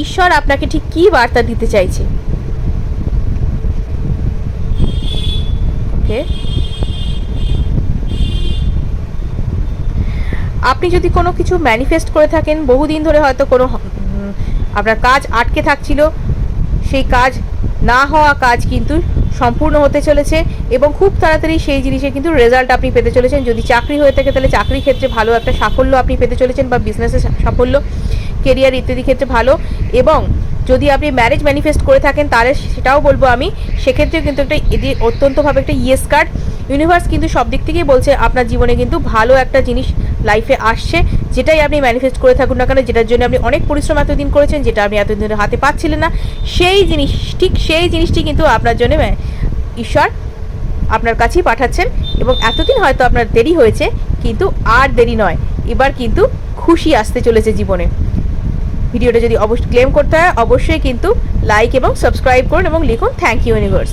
ঈশ্বর আপনাকে ঠিক কী বার্তা দিতে চাইছে? ওকে, আপনি যদি কোনো কিছু ম্যানিফেস্ট করে থাকেন, বহুদিন ধরে হয়তো কোনো আপনার কাজ আটকে থাকছিল, সেই কাজ না হওয়া কাজ কিন্তু সম্পূর্ণ হতে চলেছে এবং খুব তাড়াতাড়ি সেই জিনিসের কিন্তু রেজাল্ট আপনি পেতে চলেছেন। যদি চাকরি হয়ে থাকে তাহলে চাকরির ক্ষেত্রে ভালো একটা সাফল্য আপনি পেতে চলেছেন, বা বিজনেসে সাফল্য, কেরিয়ার ইত্যাদি ক্ষেত্রে ভালো। এবং যদি আপনি ম্যারেজ ম্যানিফেস্ট করে থাকেন তাহলে সেটাও বলবো আমি, সেক্ষেত্রেও কিন্তু একটা এদের অত্যন্তভাবে একটা ইয়েস কার্ড। ইউনিভার্স কিন্তু সব দিক থেকেই বলছে আপনার জীবনে কিন্তু ভালো একটা জিনিস লাইফে আসছে, যেটাই আপনি ম্যানিফেস্ট করে থাকুন না কেন, যেটার জন্য আপনি অনেক পরিশ্রম এতদিন করেছেন, যেটা আপনি এতদিন ধরে হাতে পাচ্ছিলেন না, সেই জিনিস, ঠিক সেই জিনিসটি কিন্তু আপনার জন্য ঈশ্বর আপনার কাছেই পাঠাচ্ছেন। এবং এতদিন হয়তো আপনার দেরি হয়েছে, কিন্তু আর দেরি নয়, এবার কিন্তু খুশি আসতে চলেছে জীবনে। ভিডিওটা যদি অবশ্যই ক্লেম করতে হয়, অবশ্যই কিন্তু লাইক এবং সাবস্ক্রাইব করুন এবং লিখুন থ্যাংক ইউ ইউনিভার্স।